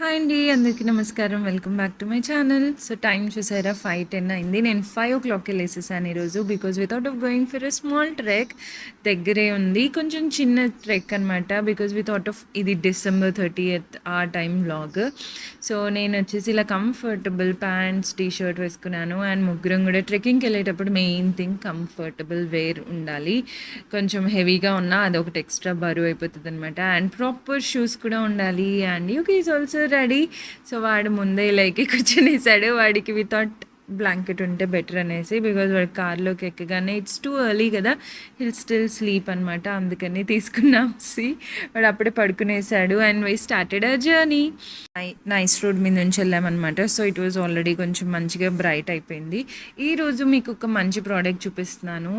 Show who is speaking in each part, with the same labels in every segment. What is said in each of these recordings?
Speaker 1: Hi అండి, అందరికీ నమస్కారం. Welcome back to my channel. So time చూసారా, 5:10 అయింది. నేను 5 o'clockకి లేసేసాను ఈరోజు. Because without of going for a small trek, దగ్గరే ఉంది, కొంచెం చిన్న ట్రెక్ అనమాట. బికాజ్ వితౌట్ ఆఫ్ ఇది December 30th ఆ టైం వ్లాగ్. సో నేను వచ్చేసి ఇలా కంఫర్టబుల్ ప్యాంట్స్ టీ-షర్ట్ వేసుకున్నాను. అండ్ ముగ్గురం కూడా ట్రెక్కింగ్కి వెళ్ళేటప్పుడు మెయిన్ థింగ్ కంఫర్టబుల్ వేర్ ఉండాలి. కొంచెం హెవీగా ఉన్నా అదొకటి ఎక్స్ట్రా బరువు అయిపోతుంది అనమాట. అండ్ ప్రాపర్ షూస్ కూడా ఉండాలి. And Yuki is also ready. So వాడు ముందే లైక్ కూర్చొనేసాడు. వాడికి వితౌట్ బ్లాంకెట్ ఉంటే బెటర్ అనేసి, బికాజ్ వాడు కార్లోకి ఎక్కగానే ఇట్స్ టూ ఎర్లీ కదా, హిల్ స్టిల్ స్లీప్ అనమాట. అందుకని తీసుకున్నాం. వాడు అప్పుడే పడుకునేసాడు. And we started a journey. Nice road మీద నుంచి వెళ్ళామన్నమాట. సో ఇట్ వాజ్ ఆల్రెడీ కొంచెం మంచిగా బ్రైట్ అయిపోయింది. ఈరోజు మీకు ఒక మంచి ప్రోడక్ట్ చూపిస్తున్నాను.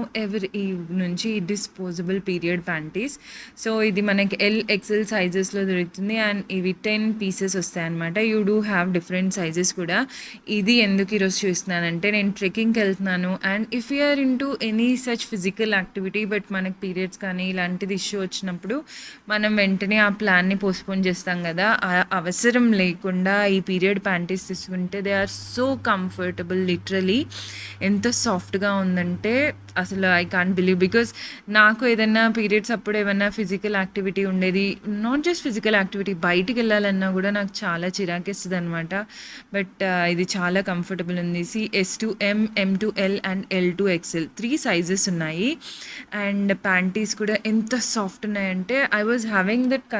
Speaker 1: ఈ నుంచి డిస్పోజబుల్ పీరియడ్ ప్యాంటీస్. సో ఇది మనకి XL సైజెస్లో దొరుకుతుంది. అండ్ ఇవి 10 pieces వస్తాయి అనమాట. You do have different sizes కూడా. ఇది ఎందుకు ఈరోజు చూస్తున్నానంటే, నేను ట్రెక్కింగ్కి వెళ్తున్నాను. And if you're into any such physical activity, but మనకి పీరియడ్స్ కానీ ఇలాంటిది ఇష్యూ వచ్చినప్పుడు మనం వెంటనే ఆ ప్లాన్ని పోస్ట్పోన్ చేస్తాం కదా. ఆ అవసరం లేకుండా ఈ పీరియడ్ ప్యాంటీస్ తీసుకుంటే they are so comfortable. Literally ఎంత సాఫ్ట్గా ఉందంటే అసలు ఐ కాంట్ బిలీవ్. బికాజ్ నాకు ఏదైనా పీరియడ్స్ అప్పుడు ఏమైనా ఫిజికల్ యాక్టివిటీ ఉండేది, నాట్ జస్ట్ ఫిజికల్ యాక్టివిటీ, బయటికి వెళ్ళాలన్నా కూడా నాకు చాలా చిరాకేస్తుంది అనమాట. బట్ ఇది చాలా కంఫర్టబుల్ ఉంది. S to M, M to L and L to XL 3 sizes ఉన్నాయి. అండ్ ప్యాంటీస్ కూడా ఎంత సాఫ్ట్ ఉన్నాయంటే, I was having that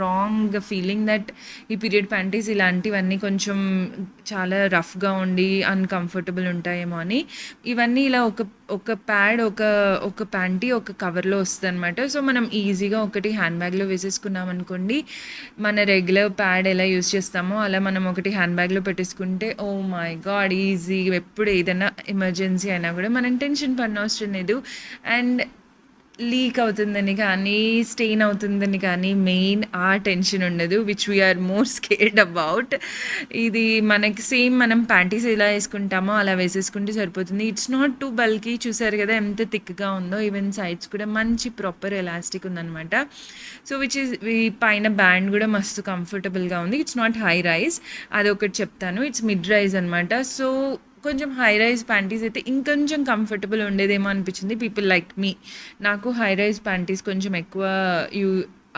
Speaker 1: wrong feeling that ఈ పీరియడ్ ప్యాంటీస్ ఇలాంటివన్నీ కొంచెం చాలా రఫ్గా ఉండి అన్కంఫర్టబుల్ ఉంటాయేమో అని. ఇవన్నీ ఇలా ఒక ప్యాడ్, ఒక ప్యాంటీ ఒక కవర్లో వస్తుంది అనమాట. సో మనం ఈజీగా ఒకటి హ్యాండ్ బ్యాగ్లో వేసేసుకున్నాం అనుకోండి. మన రెగ్యులర్ ప్యాడ్ ఎలా యూస్ చేస్తామో అలా మనం ఒకటి హ్యాండ్ బ్యాగ్లో పెట్టేసుకుంటే, ఓ మై గాడ్, ఈజీ. ఎప్పుడు ఏదైనా ఎమర్జెన్సీ అయినా కూడా మనం టెన్షన్ పడనవసరం లేదు. అండ్ లీక్ అవుతుందని కానీ, స్టెయిన్ అవుతుందని కానీ మెయిన్ ఆ టెన్షన్ ఉండదు, which we're more scared about. ఇది మనకి సేమ్ మనం ప్యాంటీస్ ఎలా వేసుకుంటామో అలా వేసేసుకుంటే సరిపోతుంది. It's not two bulky. చూసారు కదా ఎంత థిక్గా ఉందో. ఈవెన్ సైడ్స్ కూడా మంచి ప్రాపర్ ఎలాస్టిక్ ఉందన్నమాట. సో విచ్ ఈజ్ ఈ పైన బ్యాండ్ కూడా మస్తు కంఫర్టబుల్గా ఉంది. ఇట్స్ నాట్ హై రైజ్, అదొకటి చెప్తాను. ఇట్స్ మిడ్ రైజ్ అనమాట. సో కొంచెం హై రైజ్ ప్యాంటీస్ అయితే ఇంకొంచెం కంఫర్టబుల్ ఉండేదేమో అనిపించింది. పీపుల్ లైక్ మీ, నాకు హై రైజ్ ప్యాంటీస్ కొంచెం ఎక్కువ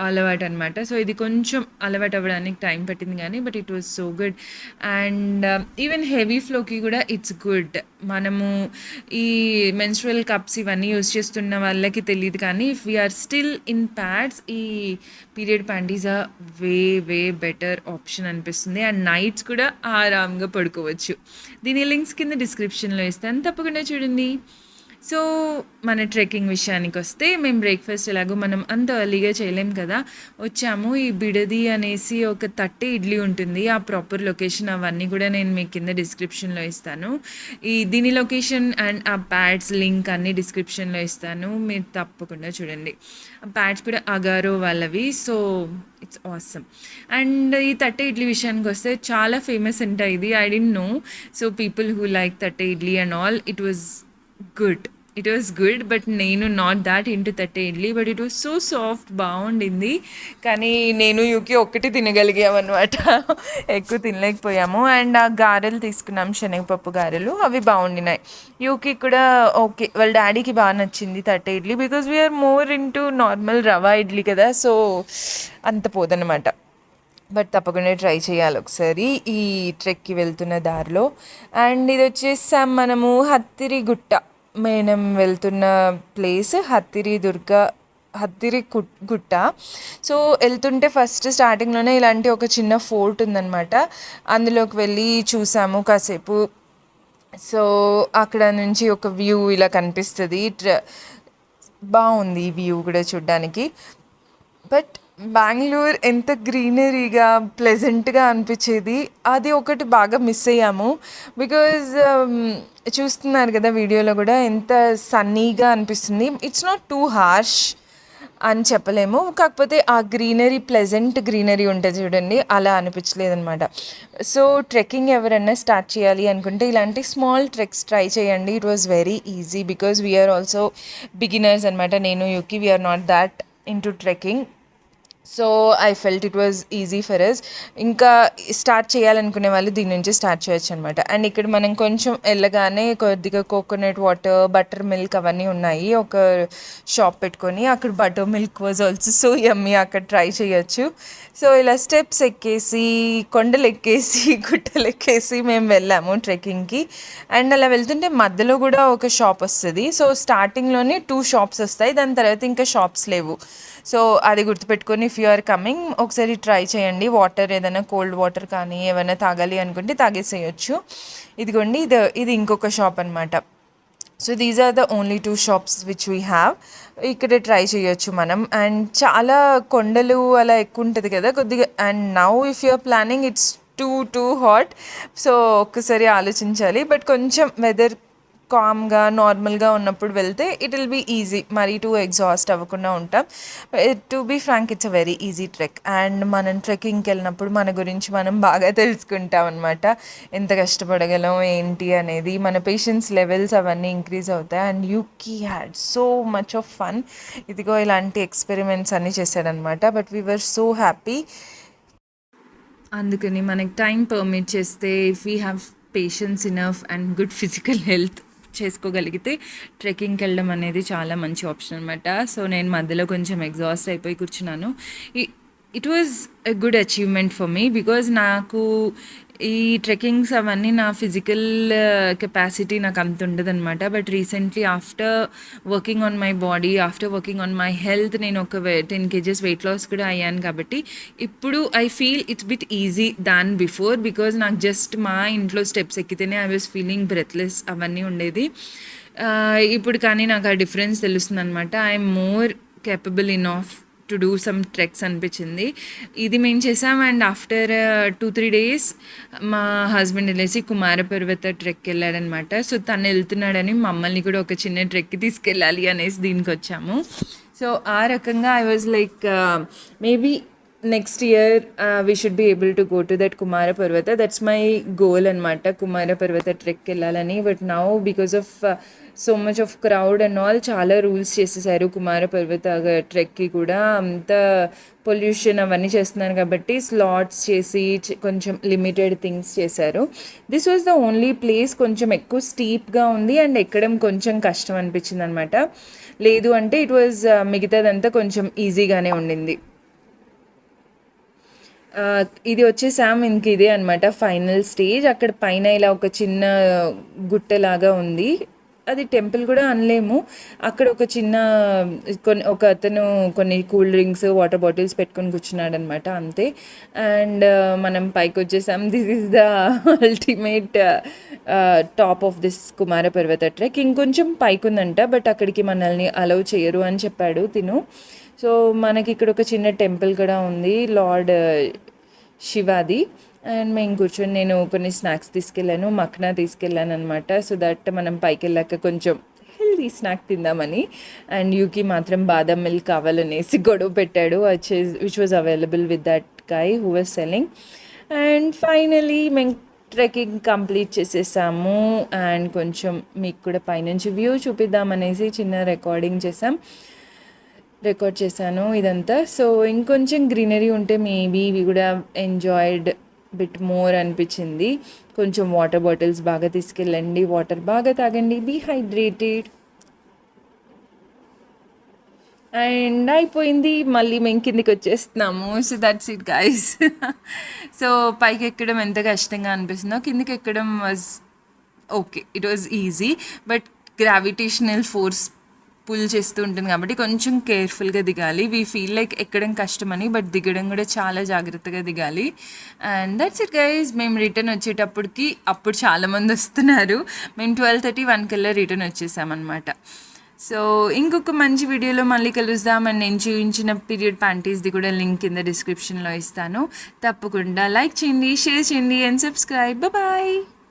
Speaker 1: అలవాటు అనమాట. సో ఇది కొంచెం అలవాటు అవ్వడానికి టైం పట్టింది కానీ, but it was so good. And even heavy ఫ్లోకి కూడా ఇట్స్ గుడ్. మనము ఈ మెన్స్ట్రువల్ కప్స్ ఇవన్నీ యూజ్ చేస్తున్న వాళ్ళకి తెలియదు కానీ, if we are still in pads, ఈ period panties are way better option అనిపిస్తుంది. అండ్ నైట్స్ కూడా ఆరామ్గా పడుకోవచ్చు. దీని లింక్స్ కింద డిస్క్రిప్షన్లో ఇస్తాను, తప్పకుండా చూడండి. సో మన ట్రెక్కింగ్ విషయానికి వస్తే, మేము బ్రేక్ఫాస్ట్ ఎలాగో మనం అంత ఎర్లీగా చేయలేం కదా, వచ్చాము. ఈ బిడది అనేసి ఒక 30 ఇడ్లీ ఉంటుంది. ఆ ప్రాపర్ లొకేషన్ అవన్నీ కూడా నేను మీకు కింద డిస్క్రిప్షన్లో ఇస్తాను. దీని లొకేషన్ అండ్ ఆ ప్యాడ్స్ లింక్ అన్నీ డిస్క్రిప్షన్లో ఇస్తాను, మీరు తప్పకుండా చూడండి. ఆ ప్యాడ్స్ కూడా అగారో వాళ్ళవి. So it's awesome. అండ్ ఈ 30 ఇడ్లీ విషయానికి వస్తే చాలా ఫేమస్ ఉంటాయి ఇది. I don't know. So people who like 30 idli and all, it was good. But నేను not that into 30 idli. But it was so soft, బాగుండింది. కానీ నేను యూకి ఒక్కటి తినగలిగామన్నమాట, ఎక్కువ తినలేకపోయాము. అండ్ ఆ గారెలు తీసుకున్నాం, శనగపప్పు గారెలు, అవి బాగుండినాయి. యూకి కూడా ఓకే, వాళ్ళ డాడీకి బాగా నచ్చింది 30 idli. Because we're more into normal rava idli కదా, సో అంత పోదన్నమాట. బట్ తప్పకుండా ట్రై చేయాలి ఒకసారి ఈ ట్రెక్కి వెళ్తున్న దారిలో. అండ్ ఇది వచ్చేసాం మనము హత్తిరిగుట్ట. మనం వెళ్తున్న ప్లేస్ హత్తిరి గుట్ట. సో వెళ్తుంటే ఫస్ట్ స్టార్టింగ్లోనే ఇలాంటి ఒక చిన్న ఫోర్ట్ ఉందన్నమాట. అందులోకి వెళ్ళి చూసాము కాసేపు. సో అక్కడ నుంచి ఒక వ్యూ ఇలా కనిపిస్తుంది. బాగుంది ఈ వ్యూ కూడా చూడ్డానికి. బట్ బెంగళూరు ఎంత గ్రీనరీగా ప్లెజెంట్గా అనిపించేది, అది ఒకటి బాగా మిస్ అయ్యాము. బికాజ్ చూస్తున్నారు కదా వీడియోలో కూడా ఎంత సన్నీగా అనిపిస్తుంది. ఇట్స్ నాట్ టూ హార్ష్ అని చెప్పలేము, కాకపోతే ఆ గ్రీనరీ, ప్లెజెంట్ గ్రీనరీ ఉంటుంది చూడండి, అలా అనిపించలేదన్నమాట. సో ట్రెక్కింగ్ ఎవరైనా స్టార్ట్ చేయాలి అనుకుంటే ఇలాంటి స్మాల్ ట్రెక్స్ ట్రై చేయండి. It was very easy because we are also beginners అనమాట. నేను Yuki we are not that into trekking. So I felt it was easy for us. ఇంకా స్టార్ట్ చేయాలనుకునే వాళ్ళు దీని నుంచి స్టార్ట్ చేయొచ్చు అనమాట. అండ్ ఇక్కడ మనం కొంచెం వెళ్ళగానే కొద్దిగా కోకోనట్ వాటర్, బటర్ మిల్క్ అవన్నీ ఉన్నాయి. ఒక షాప్ పెట్టుకొని అక్కడ butter milk was also so yummy, అక్కడ ట్రై చేయొచ్చు. సో ఇలా స్టెప్స్ ఎక్కేసి, కొండలు ఎక్కేసి, గుట్టలు ఎక్కేసి మేము వెళ్ళాము ట్రెక్కింగ్కి. అండ్ అలా వెళ్తుంటే మధ్యలో కూడా ఒక షాప్ వస్తుంది. సో స్టార్టింగ్లోనే 2 షాప్స్ వస్తాయి, దాని తర్వాత ఇంకా షాప్స్ లేవు. సో అది గుర్తుపెట్టుకొని ఇఫ్ యూ ఆర్ కమింగ్ ఒకసారి ట్రై చేయండి. వాటర్ ఏదైనా కోల్డ్ వాటర్ కానీ ఏమైనా తాగాలి అనుకుంటే తాగేసేయచ్చు. ఇదిగోండి, ఇది ఇంకొక షాప్ అనమాట. So these are the only 2 shops which we have. ఇక్కడ ట్రై చేయొచ్చు మనం. అండ్ చాలా కొండలు అలా ఎక్కువ ఉంటుంది కదా కొద్దిగా. And now if you are planning it's too hot. So ఒక్కసారి ఆలోచించాలి. బట్ కొంచెం వెదర్ కామ్గా నార్మల్గా ఉన్నప్పుడు వెళ్తే ఇట్ విల్ బీ ఈజీ. మరీ టూ ఎగ్జాస్ట్ అవ్వకుండా ఉంటాం. To be frank it's a very easy trek. And మనం ట్రెక్కింగ్కి వెళ్ళినప్పుడు మన గురించి మనం బాగా తెలుసుకుంటాం అనమాట. ఎంత కష్టపడగలం ఏంటి అనేది, మన పేషెన్స్ లెవెల్స్ అవన్నీ ఇంక్రీజ్ అవుతాయి. And Yuki had so much of fun. ఇదిగో ఇలాంటి ఎక్స్పెరిమెంట్స్ అన్నీ చేశాడనమాట. But we were so happy. అందుకని మనకి టైం పర్మిట్ చేస్తే, if we have patience enough and good physical health చేసుకోగలిగితే ట్రెక్కింగ్కి వెళ్ళడం అనేది చాలా మంచి ఆప్షన్ అనమాట. సో నేను మధ్యలో కొంచెం ఎగ్జాస్ట్ అయిపోయి కూర్చున్నాను. It was a good achievement for me because నాకు ఈ ట్రెక్కింగ్స్ అవన్నీ నా ఫిజికల్ కెపాసిటీ నాకు అంత ఉండదు అనమాట. But recently after working on my body, after working on my health, నేను ఒక 10 kgs వెయిట్ లాస్ కూడా అయ్యాను. కాబట్టి ఇప్పుడు I feel it's bit easy than before. Because నాకు జస్ట్ మా ఇంట్లో స్టెప్స్ ఎక్కితేనే ఐ వాజ్ ఫీలింగ్ బ్రెత్లెస్ అవన్నీ ఉండేది. ఇప్పుడు కానీ నాకు ఆ డిఫరెన్స్ తెలుస్తుంది అనమాట. I'm more capable enough to do some treks అనిపించింది. ఇది మేము చేసాం. అండ్ ఆఫ్టర్ 2-3 days మా హస్బెండ్ వెళ్ళేసి కుమార పర్వత ట్రెక్కి వెళ్ళాడనమాట. సో తను వెళ్తున్నాడని మమ్మల్ని కూడా ఒక చిన్న ట్రెక్కి తీసుకెళ్ళాలి అనేసి దీనికి వచ్చాము. సో ఆ రకంగా I was like maybe next year we should be able to go to that Kumara Parvatha. That's my goal అనమాట, కుమార పర్వత ట్రెక్కి వెళ్ళాలని. But now because of so much of crowd and all చాలా రూల్స్ చేసేసారు కుమార పర్వత ట్రెక్కి కూడా. అంత పొల్యూషన్ అవన్నీ చేస్తున్నారు కాబట్టి స్లాట్స్ చేసి కొంచెం లిమిటెడ్ థింగ్స్ చేశారు. This was the only place కొంచెం ఎక్కువ స్టీప్గా ఉంది అండ్ ఎక్కడం కొంచెం కష్టం అనిపించింది అనమాట. లేదు అంటే ఇట్ వాజ్ మిగతాదంతా కొంచెం ఈజీగానే ఉండింది. ఇది వచ్చేసాం. ఇంక ఇదే అనమాట ఫైనల్ స్టేజ్. అక్కడ పైన ఇలా ఒక చిన్న గుట్టలాగా ఉంది. అది టెంపుల్ కూడా అనలేము. అక్కడ ఒక చిన్న ఒక అతను కొన్ని కూల్ డ్రింక్స్, వాటర్ బాటిల్స్ పెట్టుకొని కూర్చున్నాడు అనమాట, అంతే. అండ్ మనం పైకి వచ్చేసాం. This is the ultimate top of this Kumara Parvatha trek. ఇంకొంచెం పైకి ఉందంట, బట్ అక్కడికి మనల్ని అలౌ చేయరు అని చెప్పాడు తిను. సో మనకి ఇక్కడ ఒక చిన్న టెంపుల్ కూడా ఉంది, లార్డ్ శివాది. అండ్ మేము కూర్చొని నేను కొన్ని స్నాక్స్ తీసుకెళ్ళాను, మక్నా తీసుకెళ్ళాను అనమాట. సో దట్ మనం పైకి వెళ్ళాక కొంచెం హెల్దీ స్నాక్ తిందామని. అండ్ యూకి మాత్రం బాదం మిల్క్ కావాలనేసి గొడవ పెట్టాడు, which was available with that guy who was selling. And finally మేము ట్రెక్కింగ్ కంప్లీట్ చేసేసాము. అండ్ కొంచెం మీకు కూడా పైనుంచి వ్యూ చూపిద్దామనేసి చిన్న రికార్డ్ చేశాను ఇదంతా. సో ఇంకొంచెం గ్రీనరీ ఉంటే మేబీ వి కూడా ఎంజాయిడ్ బిట్ మోర్ అనిపించింది. కొంచెం వాటర్ బాటిల్స్ బాగా తీసుకెళ్ళండి, వాటర్ బాగా తాగండి, బీ హైడ్రేటెడ్. అండ్ అయిపోయింది, మళ్ళీ మేము కిందికి వచ్చేస్తున్నాము. So that's it guys. So పైకి ఎక్కడం ఎంత కష్టంగా అనిపిస్తుందో, కిందికి ఎక్కడం was okay, it was easy. But gravitational force pull చేస్తూ ఉంటుంది కాబట్టి కొంచెం కేర్ఫుల్గా దిగాలి. వీ ఫీల్ లైక్ ఎక్కడం కష్టమని, బట్ దిగడం కూడా చాలా జాగ్రత్తగా దిగాలి. And that's it guys. మేము రిటర్న్ వచ్చేటప్పటికి అప్పుడు చాలామంది వస్తున్నారు. మేము 12:30-1 కల్లా రిటర్న్ వచ్చేసామన్నమాట. సో ఇంకొక మంచి వీడియోలో మళ్ళీ కలుద్దాం. అండ్ నేను చూపించిన పీరియడ్ ప్యాంటీస్ది కూడా లింక్ కింద డిస్క్రిప్షన్లో ఇస్తాను. తప్పకుండా లైక్ చేయండి, షేర్ చేయండి అండ్ సబ్స్క్రైబ్. బాయ్.